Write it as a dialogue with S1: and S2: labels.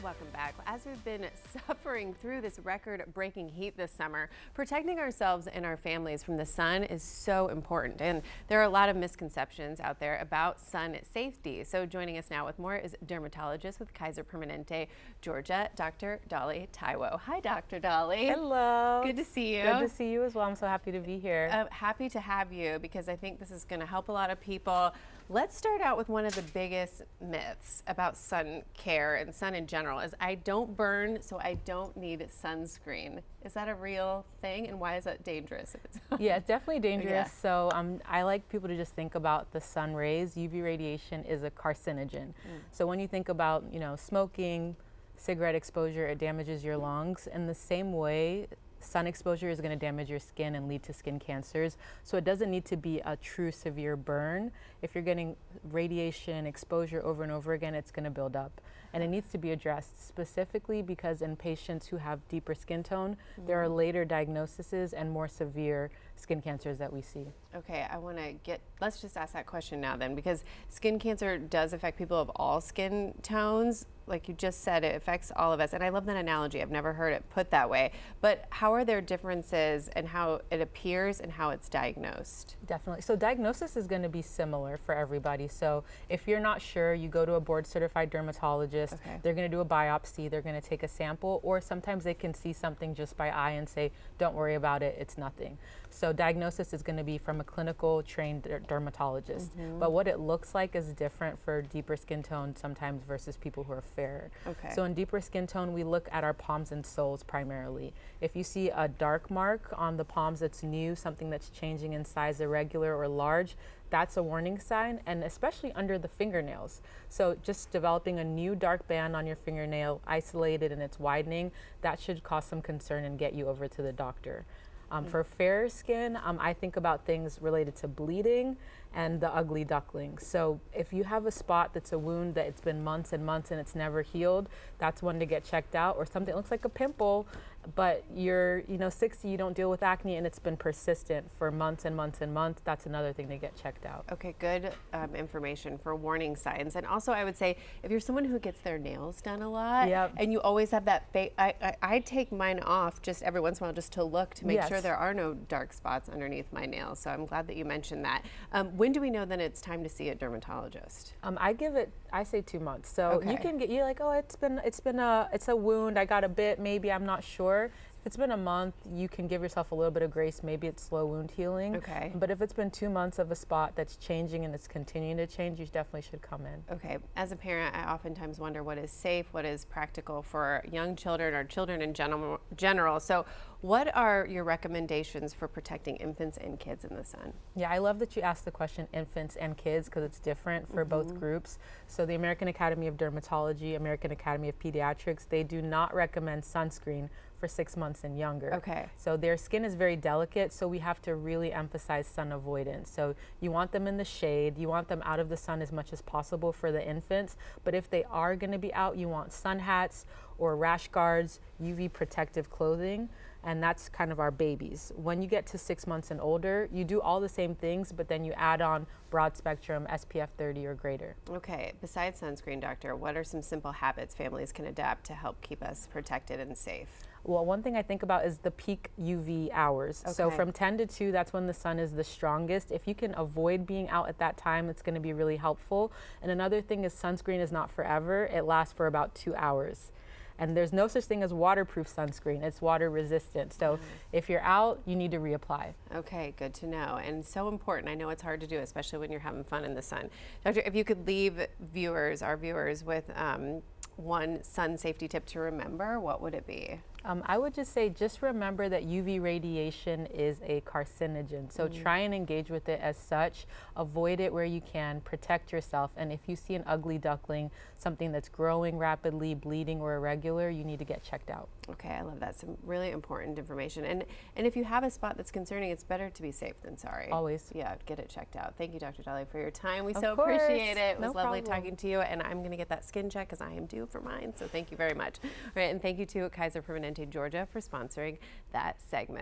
S1: Welcome back. As we've been suffering through this record-breaking heat this summer, protecting ourselves and our families from the sun is so important. And there are a lot of misconceptions out there about sun safety. So joining us now with more is dermatologist with Kaiser Permanente, Georgia, Dr. Dolly Taiwo. Hi, Dr. Dolly.
S2: Hello.
S1: Good to see you.
S2: Good to see you as well. I'm so happy to be here.
S1: Happy to have you because I think this is going to help a lot of people. Let's start out with one of the biggest myths about sun care and sun in general is I don't burn, so I don't need sunscreen. Is that a real thing, and why is that dangerous? If it's
S2: Yeah, it's definitely dangerous.
S1: Yeah.
S2: So I like people to just think about the sun rays. UV radiation is a carcinogen. So when you think about, smoking, cigarette exposure, it damages your lungs. In the same way, sun exposure is going to damage your skin and lead to skin cancers. So it doesn't need to be a true severe burn. If you're getting radiation exposure over and over again, it's going to build up. And it needs to be addressed specifically because in patients who have deeper skin tone, there are later diagnoses and more severe skin cancers that we see.
S1: Okay, let's just ask that question now then, because skin cancer does affect people of all skin tones. Like you just said, it affects all of us. And I love that analogy. I've never heard it put that way. But how are there differences in how it appears and how it's diagnosed?
S2: Definitely. So diagnosis is going to be similar for everybody. So if you're not sure, you go to a board certified dermatologist.
S1: Okay.
S2: They're going to do a biopsy. They're going to take a sample, or sometimes they can see something just by eye and say, don't worry about it. It's nothing. So diagnosis is going to be from a clinical trained dermatologist. But what it looks like is different for deeper skin tone sometimes versus people who are fairer.
S1: Okay.
S2: So in deeper skin tone, we look at our palms and soles primarily. If you see a dark mark on the palms that's new, something that's changing in size, irregular or large, that's a warning sign, and especially under the fingernails. So just developing a new dark band on your fingernail, isolated and it's widening, that should cause some concern and get you over to the doctor. For fair skin, I think about things related to bleeding and the ugly duckling. So if you have a spot that's a wound that it's been months and months and it's never healed, that's one to get checked out. Or something that looks like a pimple, but you're 60, you don't deal with acne and it's been persistent for months and months and months, that's another thing to get checked out.
S1: Okay, good information for warning signs. And also I would say if you're someone who gets their nails done a lot and you always have that I take mine off just every once in a while just to look to make sure there are no dark spots underneath my nails. So I'm glad that you mentioned that. When do we know that it's time to see a dermatologist?
S2: I say 2 months. So you can you're like, oh, it's a wound, I got a bit, maybe, I'm not sure. If it's been a month, you can give yourself a little bit of grace. Maybe it's slow wound healing.
S1: Okay.
S2: But if it's been 2 months of a spot that's changing and it's continuing to change, you definitely should come in.
S1: Okay. As a parent, I oftentimes wonder what is safe, what is practical for young children or children in general. So what are your recommendations for protecting infants and kids in the sun?
S2: Yeah, I love that you asked the question infants and kids because it's different for both groups. So the American Academy of Dermatology, American Academy of Pediatrics, they do not recommend sunscreen for 6 months and younger.
S1: Okay.
S2: So their skin is very delicate, so we have to really emphasize sun avoidance. So you want them in the shade, you want them out of the sun as much as possible for the infants, but if they are going to be out, you want sun hats or rash guards, UV protective clothing, and that's kind of our babies. When you get to 6 months and older, you do all the same things, but then you add on broad spectrum SPF 30 or greater. Okay.
S1: Besides sunscreen, doctor, what are some simple habits families can adapt to help keep us protected and safe?
S2: Well, one thing I think about is the peak UV hours.
S1: Okay.
S2: So from 10 to 2, that's when the sun is the strongest. If you can avoid being out at that time, it's going to be really helpful. And another thing is sunscreen is not forever. It lasts for about 2 hours. And there's no such thing as waterproof sunscreen. It's water resistant. So if you're out, you need to reapply.
S1: Okay, good to know. And so important. I know it's hard to do, especially when you're having fun in the sun. Doctor, if you could leave our viewers with one sun safety tip to remember, what would it be?
S2: I would just say, just remember that UV radiation is a carcinogen. So try and engage with it as such. Avoid it where you can. Protect yourself. And if you see an ugly duckling, something that's growing rapidly, bleeding, or irregular, you need to get checked out.
S1: Okay, I love that. Some really important information. And if you have a spot that's concerning, it's better to be safe than sorry.
S2: Always.
S1: Yeah, get it checked out. Thank you, Dr. Dolly, for your time. We
S2: Of
S1: so
S2: course.
S1: appreciate it. It was
S2: No
S1: lovely
S2: problem.
S1: talking to you. And I'm going to get that skin check because I am due for mine. So thank you very much. All right, and thank you to Kaiser Permanente, Georgia, for sponsoring that segment.